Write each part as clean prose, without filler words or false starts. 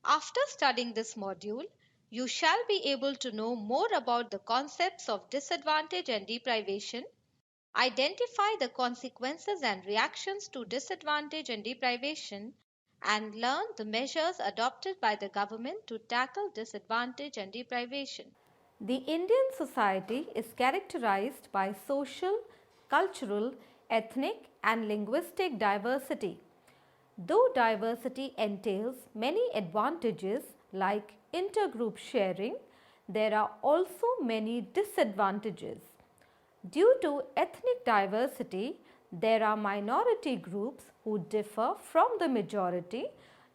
After studying this module, you shall be able to know more about the concepts of disadvantage and deprivation, identify the consequences and reactions to disadvantage and deprivation, and learn the measures adopted by the government to tackle disadvantage and deprivation. The Indian society is characterized by social, cultural, ethnic, and linguistic diversity. Though diversity entails many advantages like intergroup sharing, there are also many disadvantages. Due to ethnic diversity, there are minority groups who differ from the majority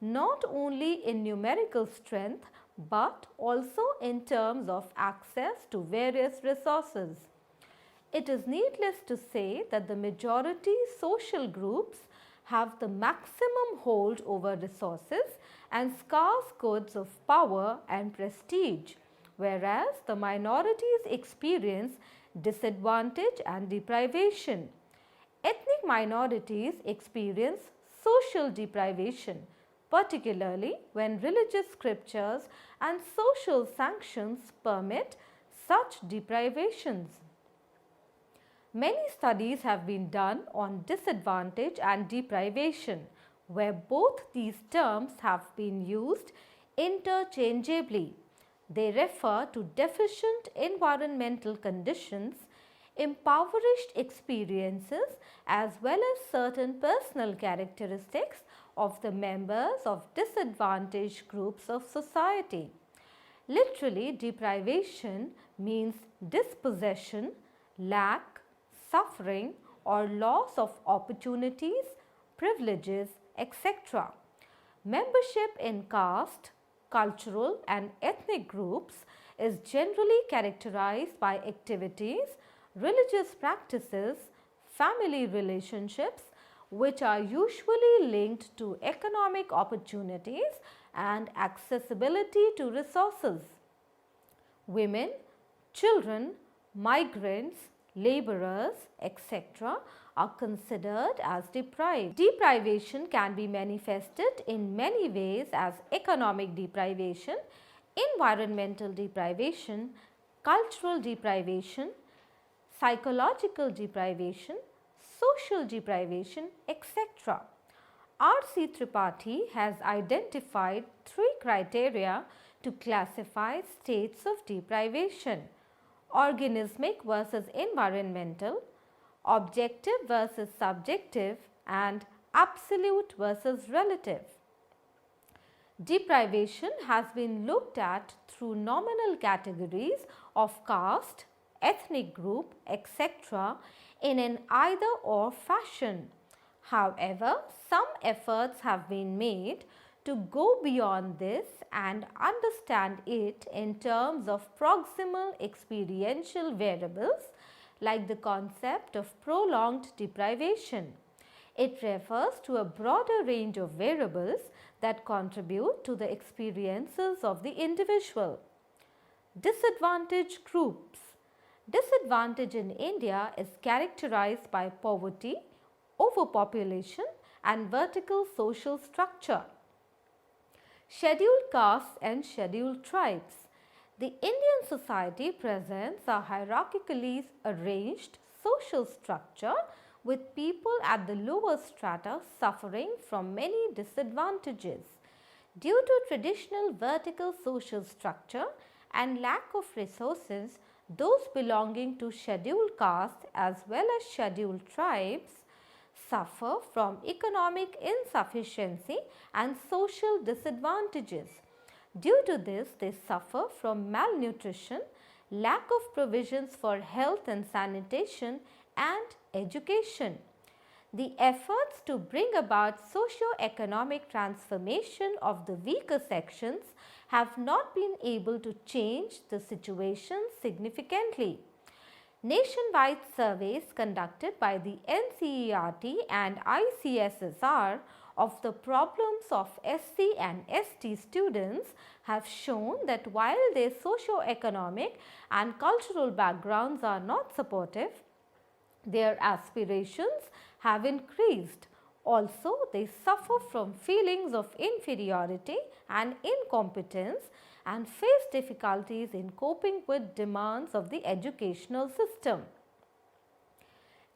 not only in numerical strength but also in terms of access to various resources. It is needless to say that the majority social groups have the maximum hold over resources and scarce goods of power and prestige, whereas the minorities experience disadvantage and deprivation. Ethnic minorities experience social deprivation, particularly when religious scriptures and social sanctions permit such deprivations. Many studies have been done on disadvantage and deprivation, where both these terms have been used interchangeably. They refer to deficient environmental conditions, impoverished experiences, as well as certain personal characteristics of the members of disadvantaged groups of society. Literally, deprivation means dispossession, lack, suffering, or loss of opportunities, privileges, etc. Membership in caste, cultural, and ethnic groups is generally characterized by activities, religious practices, family relationships, which are usually linked to economic opportunities and accessibility to resources. Women, children, migrants, laborers, etc. are considered as deprived. Deprivation can be manifested in many ways as economic deprivation, environmental deprivation, cultural deprivation, psychological deprivation, social deprivation, etc. R.C. Tripathi has identified three criteria to classify states of deprivation: organismic versus environmental, objective versus subjective, and absolute versus relative. Deprivation has been looked at through nominal categories of caste, ethnic group, etc. in an either or fashion. However, some efforts have been made to go beyond this and understand it in terms of proximal experiential variables like the concept of prolonged deprivation. It refers to a broader range of variables that contribute to the experiences of the individual. Disadvantaged groups. Disadvantage in India is characterized by poverty, overpopulation, and vertical social structure. Scheduled castes and scheduled tribes. The Indian society presents a hierarchically arranged social structure with people at the lower strata suffering from many disadvantages. Due to traditional vertical social structure and lack of resources, those belonging to scheduled castes as well as scheduled tribes suffer from economic insufficiency and social disadvantages. Due to this, they suffer from malnutrition, lack of provisions for health and sanitation, and education. The efforts to bring about socio-economic transformation of the weaker sections have not been able to change the situation significantly. Nationwide surveys conducted by the NCERT and ICSSR of the problems of SC and ST students have shown that while their socio-economic and cultural backgrounds are not supportive, their aspirations have increased. Also, they suffer from feelings of inferiority and incompetence and face difficulties in coping with demands of the educational system.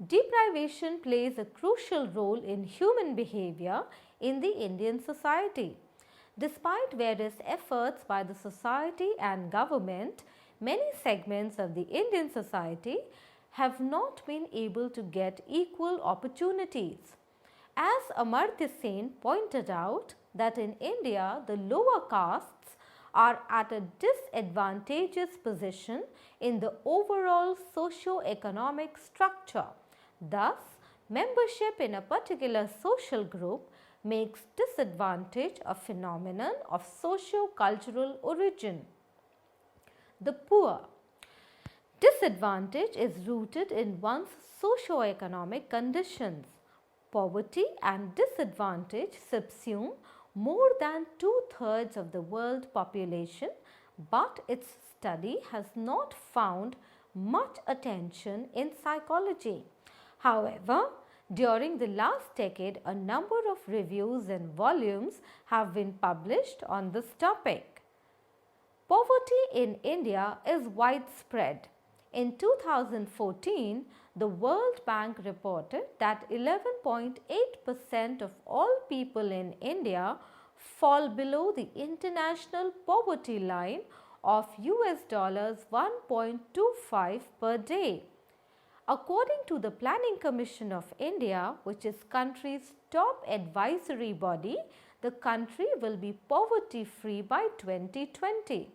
Deprivation plays a crucial role in human behavior in the Indian society. Despite various efforts by the society and government, many segments of the Indian society have not been able to get equal opportunities. As Amartya Sen pointed out, that in India the lower castes are at a disadvantageous position in the overall socio-economic structure. Thus, membership in a particular social group makes disadvantage a phenomenon of socio-cultural origin. The poor. Disadvantage is rooted in one's socio-economic conditions. Poverty and disadvantage subsume more than two-thirds of the world population, but its study has not found much attention in psychology. However, during the last decade, a number of reviews and volumes have been published on this topic. Poverty in India is widespread. In 2014, the World Bank reported that 11.8% of all people in India fall below the international poverty line of US dollars 1.25 per day. According to the Planning Commission of India, which is country's top advisory body, the country will be poverty free by 2020.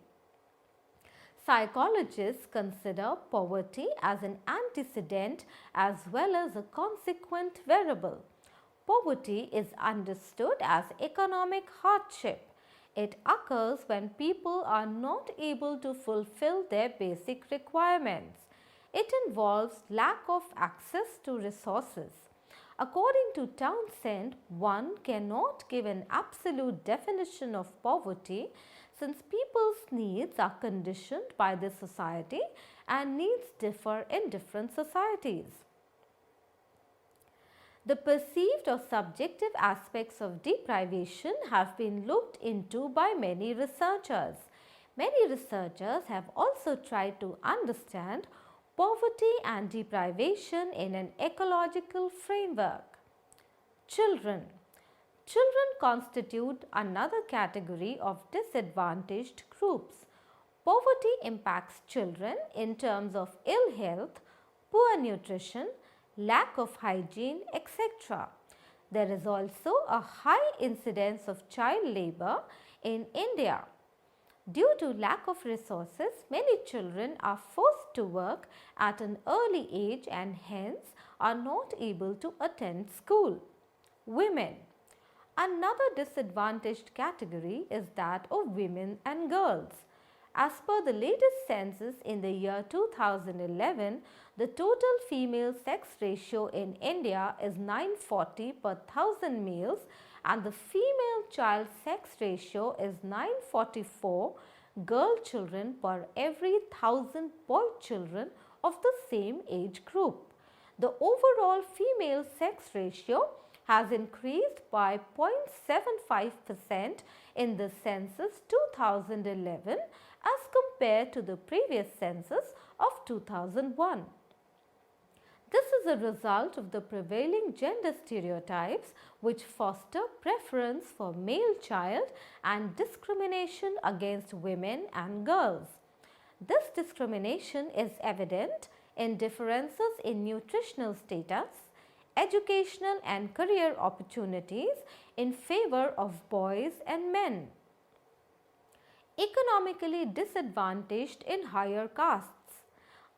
Psychologists consider poverty as an antecedent as well as a consequent variable. Poverty is understood as economic hardship. It occurs when people are not able to fulfill their basic requirements. It involves lack of access to resources. According to Townsend, one cannot give an absolute definition of poverty since people's needs are conditioned by the society and needs differ in different societies. The perceived or subjective aspects of deprivation have been looked into by many researchers. Many researchers have also tried to understand poverty and deprivation in an ecological framework. Children. Children constitute another category of disadvantaged groups. Poverty impacts children in terms of ill health, poor nutrition, lack of hygiene, etc. There is also a high incidence of child labor in India. Due to lack of resources, many children are forced to work at an early age and hence are not able to attend school. Women. Another disadvantaged category is that of women and girls. As per the latest census in the year 2011, the total female sex ratio in India is 940 per 1000 males and the female child sex ratio is 944 girl children per every 1000 boy children of the same age group. The overall female sex ratio has increased by 0.75% in the census 2011 as compared to the previous census of 2001. This is a result of the prevailing gender stereotypes which foster preference for male child and discrimination against women and girls. This discrimination is evident in differences in nutritional status, educational and career opportunities in favor of boys and men. Economically disadvantaged in higher castes.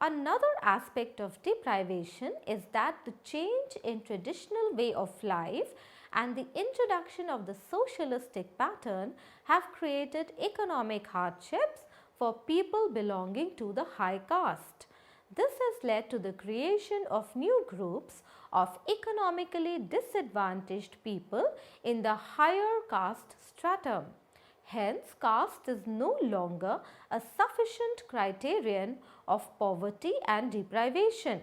Another aspect of deprivation is that the change in traditional way of life and the introduction of the socialistic pattern have created economic hardships for people belonging to the high caste. This has led to the creation of new groups of economically disadvantaged people in the higher caste stratum. Hence, caste is no longer a sufficient criterion of poverty and deprivation.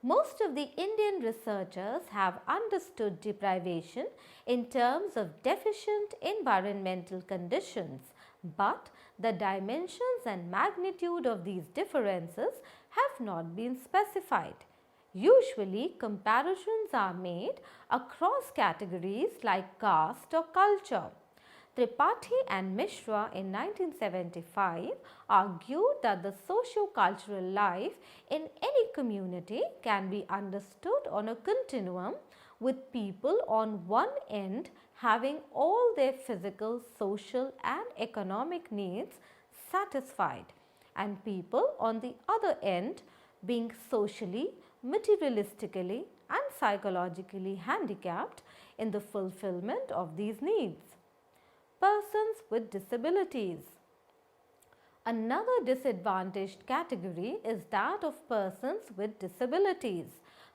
Most of the Indian researchers have understood deprivation in terms of deficient environmental conditions, but the dimensions and magnitude of these differences have not been specified. Usually, comparisons are made across categories like caste or culture. Tripathi and Mishra in 1975 argued that the socio-cultural life in any community can be understood on a continuum, with people on one end having all their physical, social and economic needs satisfied, and people on the other end being socially, materialistically and psychologically handicapped in the fulfillment of these needs. Persons with disabilities. Another disadvantaged category is that of persons with disabilities.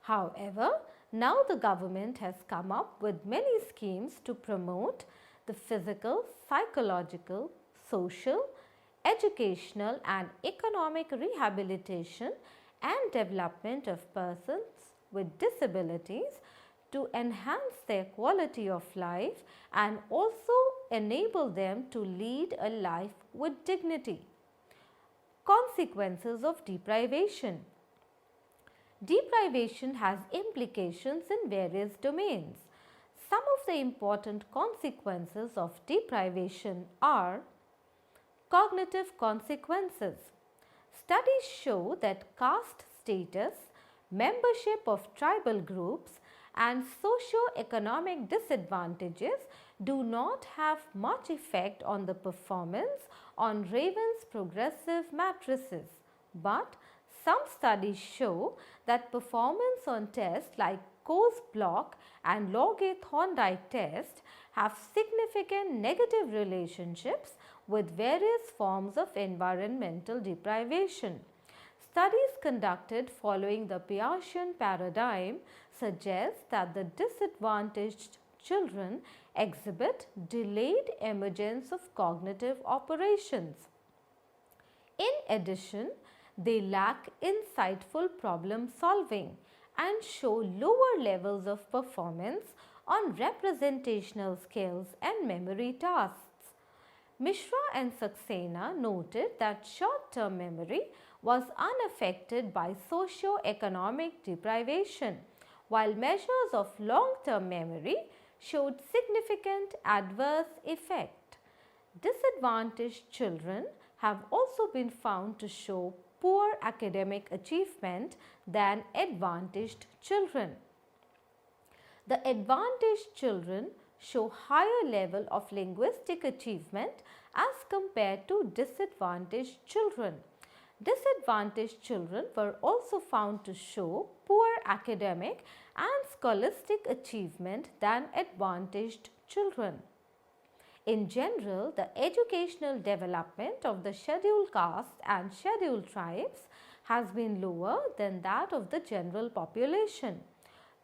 However, now the government has come up with many schemes to promote the physical, psychological, social, educational and economic rehabilitation and development of persons with disabilities to enhance their quality of life and also enable them to lead a life with dignity. Consequences of deprivation. Deprivation has implications in various domains. Some of the important consequences of deprivation are cognitive consequences. Studies show that caste status, membership of tribal groups, and socio-economic disadvantages do not have much effect on the performance on Raven's progressive matrices, but some studies show that performance on tests like Coase block and Logate-Thorndike test have significant negative relationships with various forms of environmental deprivation. Studies conducted following the Piagetian paradigm suggest that the disadvantaged children exhibit delayed emergence of cognitive operations. In addition, they lack insightful problem solving and show lower levels of performance on representational skills and memory tasks. Mishra and Saxena noted that short-term memory was unaffected by socio-economic deprivation, while measures of long-term memory showed significant adverse effect. Disadvantaged children have also been found to show poor academic achievement than advantaged children. The advantaged children show higher level of linguistic achievement as compared to disadvantaged children. Disadvantaged children were also found to show poor academic and scholastic achievement than advantaged children. In general, the educational development of the scheduled castes and scheduled tribes has been lower than that of the general population.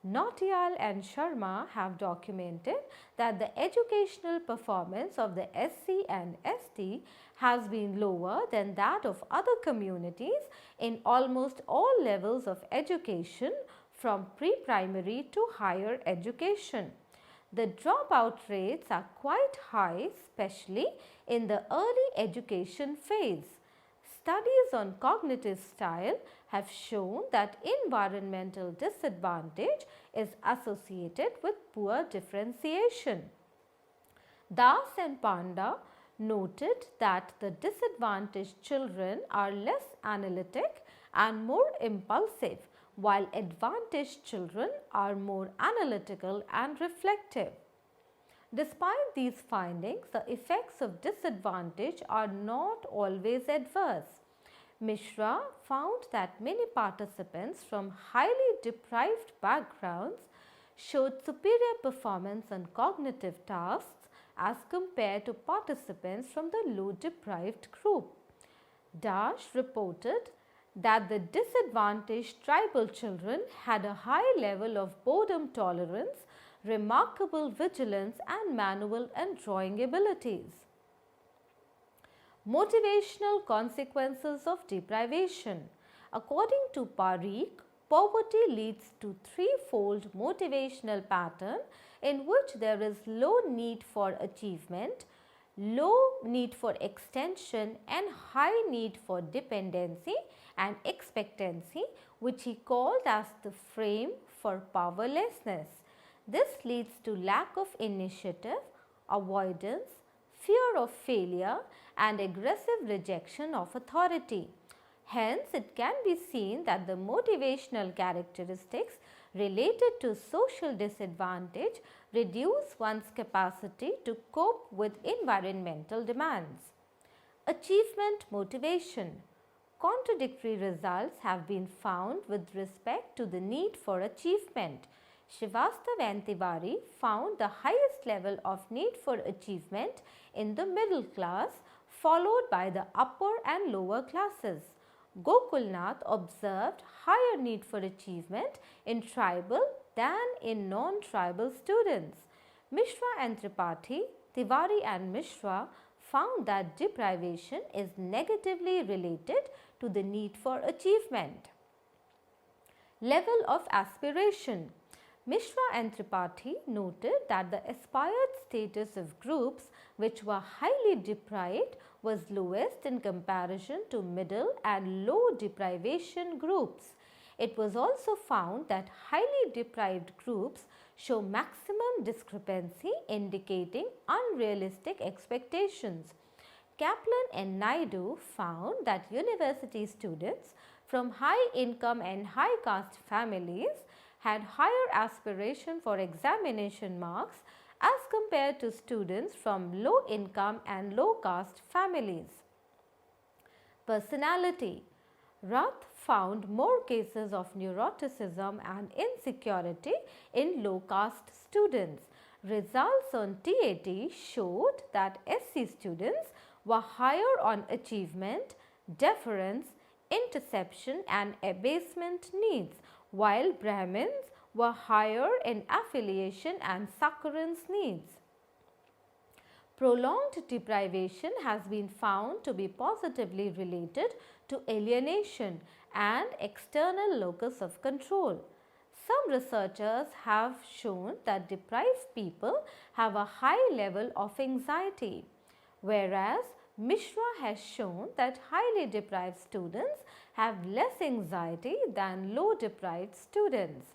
Nautiyal and Sharma have documented that the educational performance of the SC and ST has been lower than that of other communities in almost all levels of education from pre-primary to higher education. The dropout rates are quite high, especially in the early education phase. Studies on cognitive style have shown that environmental disadvantage is associated with poor differentiation. Das and Panda noted that the disadvantaged children are less analytic and more impulsive, while advantaged children are more analytical and reflective. Despite these findings, the effects of disadvantage are not always adverse. Mishra found that many participants from highly deprived backgrounds showed superior performance on cognitive tasks as compared to participants from the low deprived group. Dash reported that the disadvantaged tribal children had a high level of boredom tolerance, remarkable vigilance and manual and drawing abilities. Motivational consequences of deprivation. According to Parikh, Poverty leads to threefold motivational pattern in which there is low need for achievement, low need for extension and high need for dependency and expectancy, which he called as the frame for powerlessness. This leads to lack of initiative, avoidance, fear of failure and aggressive rejection of authority. Hence, it can be seen that the motivational characteristics related to social disadvantage reduce one's capacity to cope with environmental demands. Achievement motivation. Contradictory results have been found with respect to the need for achievement. Srivastav and Tiwari found the highest level of need for achievement in the middle class, followed by the upper and lower classes. Gokulnath observed higher need for achievement in tribal than in non-tribal students. Mishra and Tripathi, Tiwari and Mishra found that deprivation is negatively related to the need for achievement. Level of aspiration. Mishra and Tripathi noted that the aspired status of groups which were highly deprived was lowest in comparison to middle and low deprivation groups. It was also found that highly deprived groups show maximum discrepancy, indicating unrealistic expectations. Kaplan and Naidu found that university students from high income and high caste families had higher aspiration for examination marks as compared to students from low income and low caste families. Personality. Rath found more cases of neuroticism and insecurity in low caste students. Results on TAT showed that SC students were higher on achievement, deference, interception and abasement needs, while Brahmins were higher in affiliation and succurrence needs. Prolonged deprivation has been found to be positively related to alienation and external locus of control. Some researchers have shown that deprived people have a high level of anxiety, whereas Mishra has shown that highly deprived students have less anxiety than low deprived students.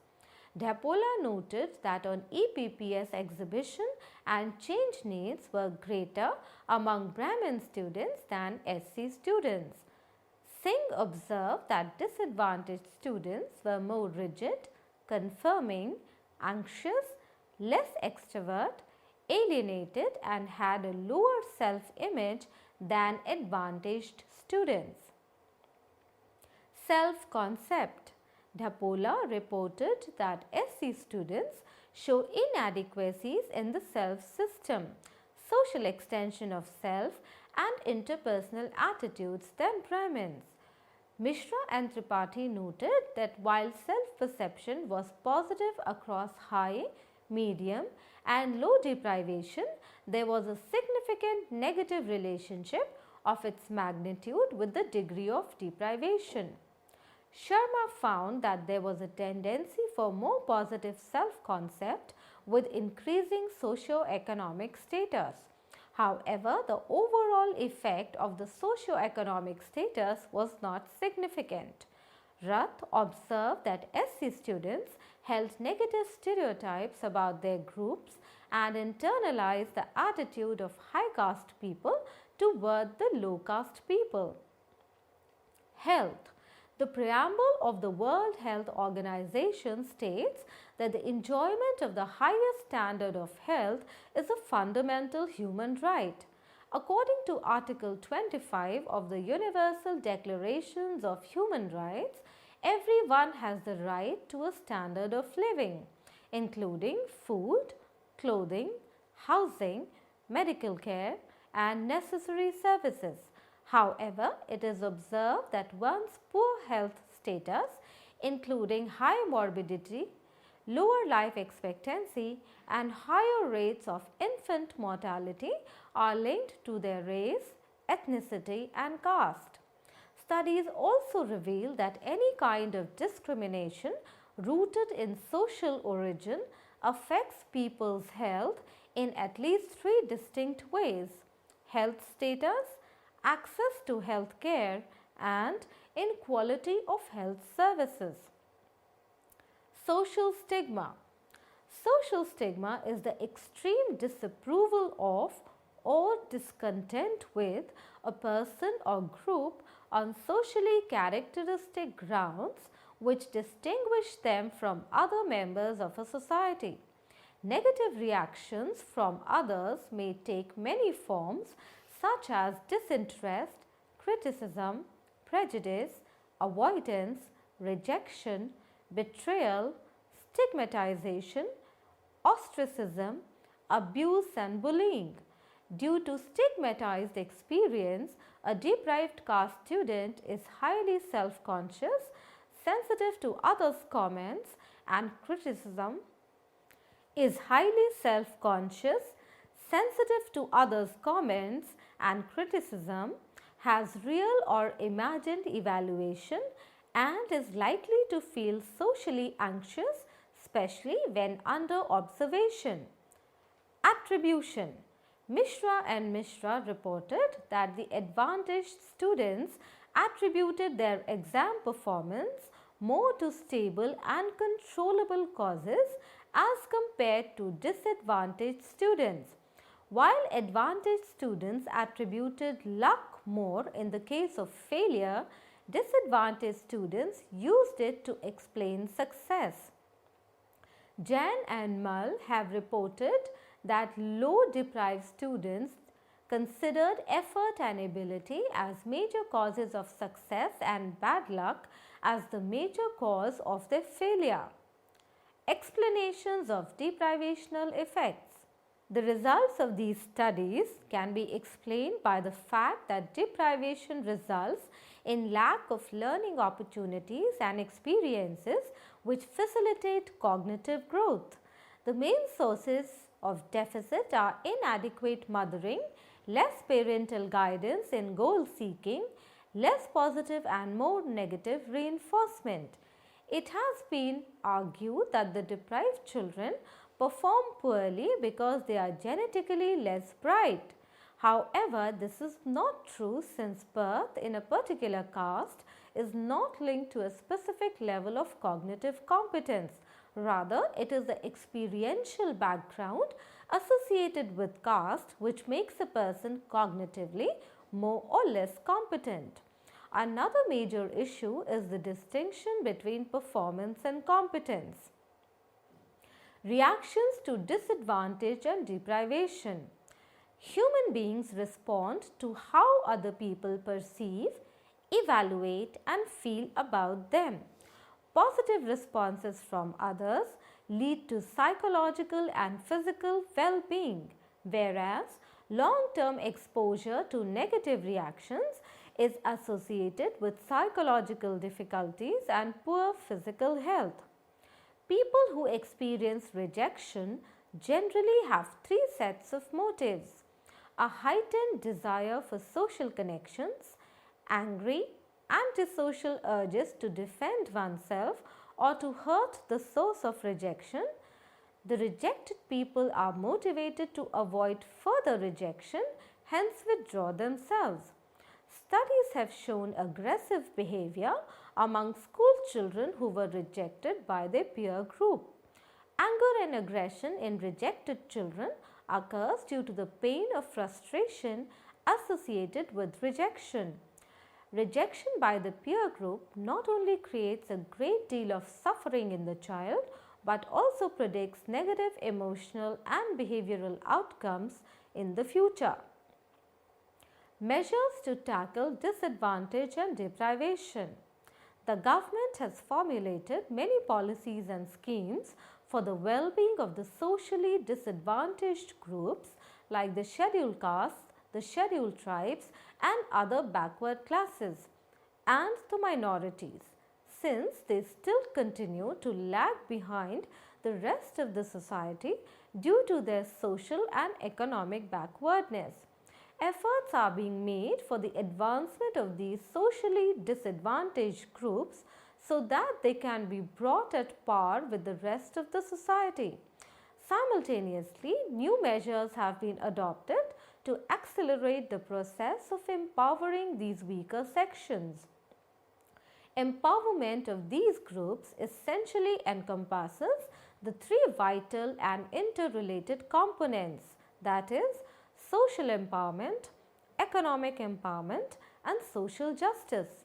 Dhapola noted that on EPPS exhibition and change needs were greater among Brahmin students than SC students. Singh observed that disadvantaged students were more rigid, conforming, anxious, less extrovert, alienated and had a lower self-image than advantaged students. Self-concept. Dhapola reported that SC students show inadequacies in the self-system, social extension of self and interpersonal attitudes than Brahmins. Mishra and Tripathi noted that while self-perception was positive across high, medium and low deprivation, there was a significant negative relationship of its magnitude with the degree of deprivation. Sharma found that there was a tendency for more positive self-concept with increasing socio-economic status. However, the overall effect of the socio-economic status was not significant. Rath observed that SC students held negative stereotypes about their groups and internalized the attitude of high caste people toward the low caste people. Health. The preamble of the World Health Organization states that the enjoyment of the highest standard of health is a fundamental human right. According to Article 25 of the Universal Declarations of Human Rights, everyone has the right to a standard of living, including food, clothing, housing, medical care, and necessary services. However, it is observed that one's poor health status, including high morbidity, lower life expectancy, and higher rates of infant mortality, are linked to their race, ethnicity, and caste. Studies also reveal that any kind of discrimination rooted in social origin affects people's health in at least three distinct ways: health status, access to health care, and inequality of health services. Social stigma. Social stigma is the extreme disapproval of or discontent with a person or group on socially characteristic grounds which distinguish them from other members of a society. Negative reactions from others may take many forms, such as disinterest, criticism, prejudice, avoidance, rejection, betrayal, stigmatization, ostracism, abuse, and bullying. Due to stigmatized experience, a deprived caste student is highly self conscious, sensitive to others' comments and criticism, is highly self conscious, sensitive to others' comments and criticism, has real or imagined evaluation, and is likely to feel socially anxious, especially when under observation. Attribution. Mishra and Mishra reported that the advantaged students attributed their exam performance more to stable and controllable causes as compared to disadvantaged students, while advantaged students attributed luck more in the case of failure. Disadvantaged students used it to explain success. Jain and Mal have reported that low deprived students considered effort and ability as major causes of success and bad luck as the major cause of their failure. Explanations of deprivational effects. The results of these studies can be explained by the fact that deprivation results in lack of learning opportunities and experiences which facilitate cognitive growth. The main sources of deficit are inadequate mothering, less parental guidance in goal seeking, less positive and more negative reinforcement. It has been argued that the deprived children perform poorly because they are genetically less bright. However, this is not true since birth in a particular caste is not linked to a specific level of cognitive competence. Rather, it is the experiential background associated with caste which makes a person cognitively more or less competent. Another major issue is the distinction between performance and competence. Reactions to disadvantage and deprivation. Human beings respond to how other people perceive, evaluate, and feel about them. Positive responses from others lead to psychological and physical well-being, whereas long-term exposure to negative reactions is associated with psychological difficulties and poor physical health. People who experience rejection generally have three sets of motives: a heightened desire for social connections, angry, antisocial urges to defend oneself or to hurt the source of rejection. The rejected people are motivated to avoid further rejection, hence withdraw themselves. Studies have shown aggressive behavior among school children who were rejected by their peer group. Anger and aggression in rejected children occurs due to the pain of frustration associated with rejection. Rejection by the peer group not only creates a great deal of suffering in the child but also predicts negative emotional and behavioral outcomes in the future. Measures to tackle disadvantage and deprivation. The government has formulated many policies and schemes for the well-being of the socially disadvantaged groups like the scheduled castes, the scheduled tribes and other backward classes, and the minorities, since they still continue to lag behind the rest of the society due to their social and economic backwardness. Efforts are being made for the advancement of these socially disadvantaged groups so that they can be brought at par with the rest of the society. Simultaneously, new measures have been adopted to accelerate the process of empowering these weaker sections. Empowerment of these groups essentially encompasses the three vital and interrelated components, that is, social empowerment, economic empowerment, and social justice.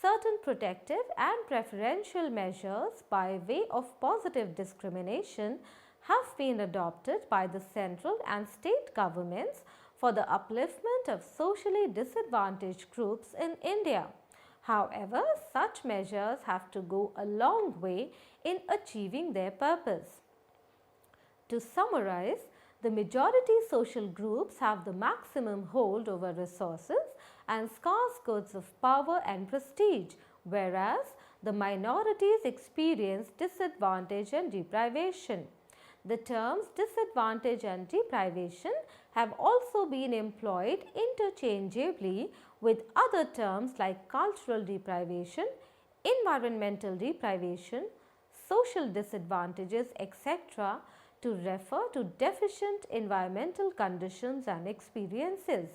Certain protective and preferential measures by way of positive discrimination have been adopted by the central and state governments for the upliftment of socially disadvantaged groups in India. However, such measures have to go a long way in achieving their purpose. To summarize, the majority social groups have the maximum hold over resources and scarce goods of power and prestige, whereas the minorities experience disadvantage and deprivation. The terms disadvantage and deprivation have also been employed interchangeably with other terms like cultural deprivation, environmental deprivation, social disadvantages, etc., to refer to deficient environmental conditions and experiences.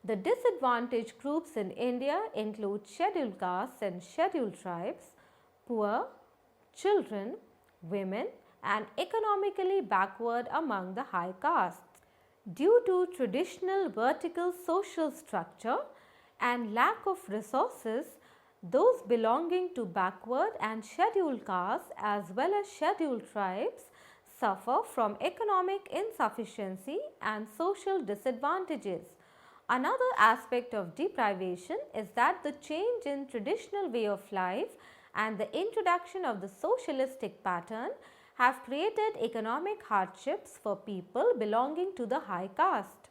The disadvantaged groups in India include scheduled castes and scheduled tribes, poor, children, women, and economically backward among the high castes. Due to traditional vertical social structure and lack of resources, those belonging to backward and scheduled castes as well as scheduled tribes suffer from economic insufficiency and social disadvantages. Another aspect of deprivation is that the change in traditional way of life and the introduction of the socialistic pattern have created economic hardships for people belonging to the high caste.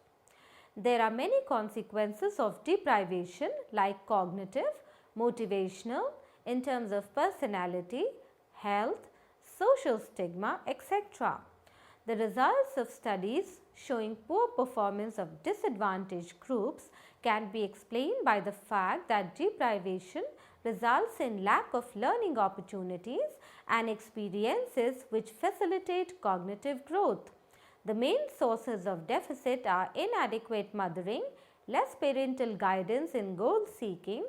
There are many consequences of deprivation like cognitive, motivational, in terms of personality, health, social stigma, etc. The results of studies showing poor performance of disadvantaged groups can be explained by the fact that deprivation results in lack of learning opportunities and experiences which facilitate cognitive growth. The main sources of deficit are inadequate mothering, less parental guidance in goal seeking,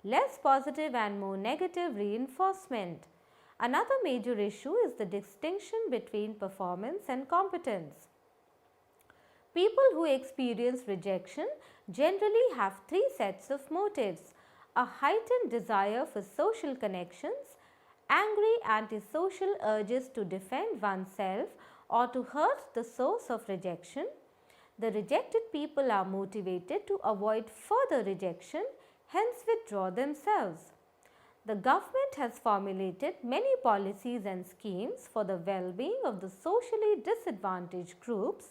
less positive and more negative reinforcement. Another major issue is the distinction between performance and competence. People who experience rejection generally have three sets of motives: a heightened desire for social connections, angry antisocial urges to defend oneself or to hurt the source of rejection. The rejected people are motivated to avoid further rejection, hence withdraw themselves. The government has formulated many policies and schemes for the well-being of the socially disadvantaged groups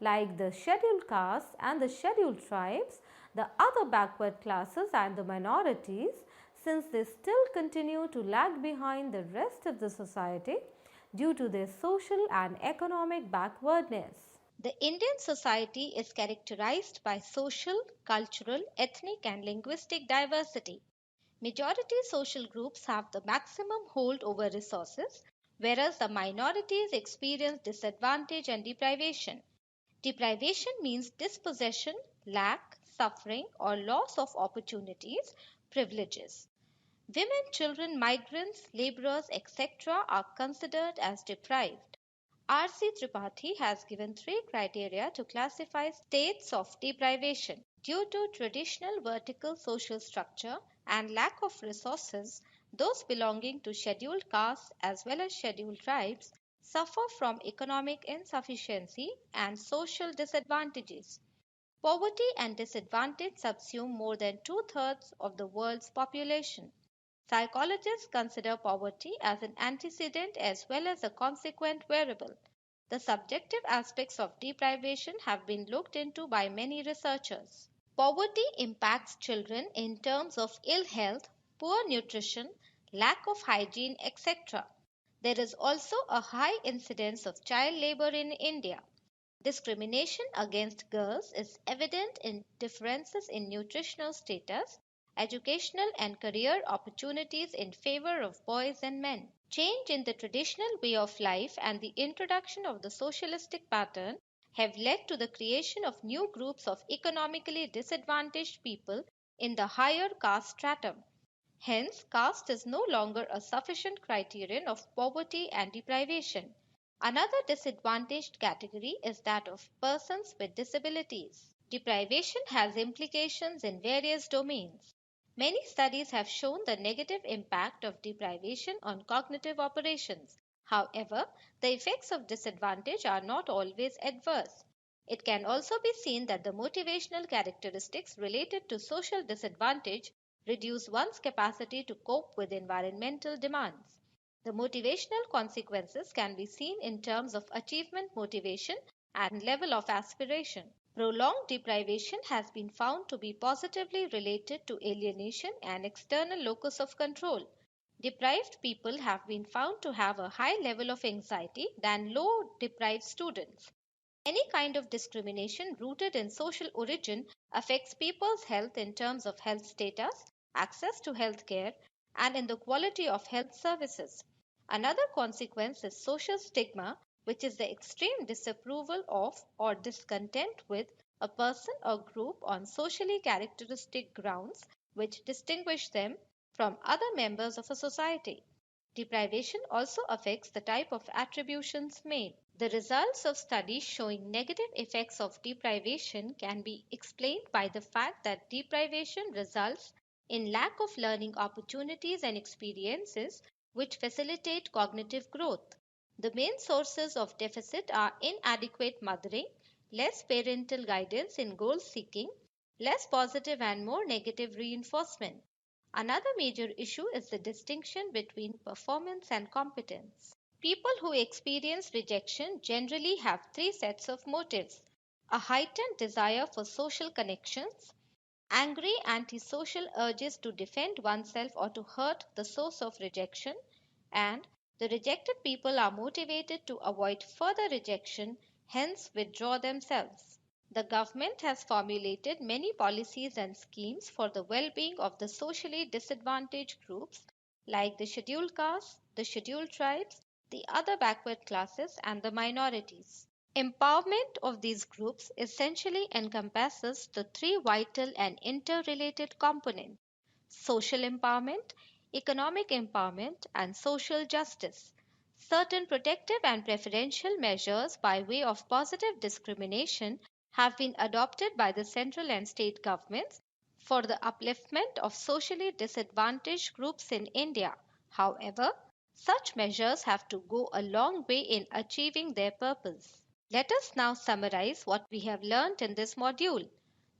like the scheduled castes and the scheduled tribes, the other backward classes and the minorities, since they still continue to lag behind the rest of the society due to their social and economic backwardness. The Indian society is characterized by social, cultural, ethnic, and linguistic diversity. Majority social groups have the maximum hold over resources, whereas the minorities experience disadvantage and deprivation. Deprivation means dispossession, lack, suffering, or loss of opportunities, privileges. Women, children, migrants, laborers, etc., are considered as deprived. R.C. Tripathi has given three criteria to classify states of deprivation. Due to traditional vertical social structure and lack of resources, those belonging to scheduled castes as well as scheduled tribes suffer from economic insufficiency and social disadvantages. Poverty and disadvantage subsume more than two-thirds of the world's population. Psychologists consider poverty as an antecedent as well as a consequent variable. The subjective aspects of deprivation have been looked into by many researchers. Poverty impacts children in terms of ill health, poor nutrition, lack of hygiene, etc. There is also a high incidence of child labor in India. Discrimination against girls is evident in differences in nutritional status, educational and career opportunities in favor of boys and men. Change in the traditional way of life and the introduction of the socialistic pattern have led to the creation of new groups of economically disadvantaged people in the higher caste stratum. Hence, caste is no longer a sufficient criterion of poverty and deprivation. Another disadvantaged category is that of persons with disabilities. Deprivation has implications in various domains. Many studies have shown the negative impact of deprivation on cognitive operations. However, the effects of disadvantage are not always adverse. It can also be seen that the motivational characteristics related to social disadvantage reduce one's capacity to cope with environmental demands. The motivational consequences can be seen in terms of achievement motivation and level of aspiration. Prolonged deprivation has been found to be positively related to alienation and external locus of control. Deprived people have been found to have a high level of anxiety than low deprived students. Any kind of discrimination rooted in social origin affects people's health in terms of health status, access to health care, and in the quality of health services. Another consequence is social stigma, which is the extreme disapproval of or discontent with a person or group on socially characteristic grounds which distinguish them from other members of a society. Deprivation also affects the type of attributions made. The results of studies showing negative effects of deprivation can be explained by the fact that deprivation results in lack of learning opportunities and experiences which facilitate cognitive growth. The main sources of deficit are inadequate mothering, less parental guidance in goal seeking, less positive and more negative reinforcement. Another major issue is the distinction between performance and competence. People who experience rejection generally have three sets of motives: a heightened desire for social connections, angry antisocial urges to defend oneself or to hurt the source of rejection, and the rejected people are motivated to avoid further rejection, hence withdraw themselves. The government has formulated many policies and schemes for the well being of the socially disadvantaged groups like the scheduled castes, the scheduled tribes, the other backward classes, and the minorities. Empowerment of these groups essentially encompasses the three vital and interrelated components: social empowerment, economic empowerment, and social justice. Certain protective and preferential measures by way of positive discrimination have been adopted by the central and state governments for the upliftment of socially disadvantaged groups in India. However, such measures have to go a long way in achieving their purpose. Let us now summarize what we have learned in this module.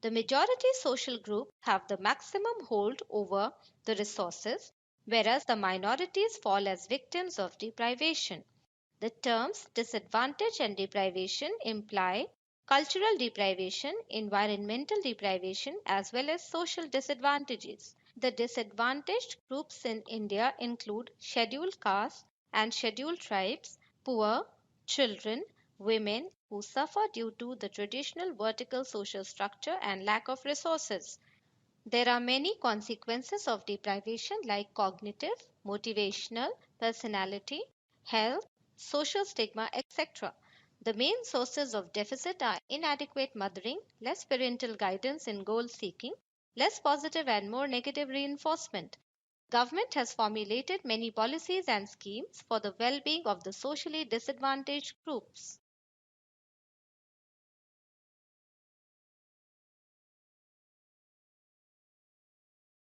The majority social groups have the maximum hold over the resources, whereas the minorities fall as victims of deprivation. The terms disadvantage and deprivation imply cultural deprivation, environmental deprivation, as well as social disadvantages. The disadvantaged groups in India include scheduled castes and scheduled tribes, poor, children, women who suffer due to the traditional vertical social structure and lack of resources. There are many consequences of deprivation like cognitive, motivational, personality, health, social stigma, etc. The main sources of deficit are inadequate mothering, less parental guidance in goal seeking, less positive and more negative reinforcement. Government has formulated many policies and schemes for the well-being of the socially disadvantaged groups.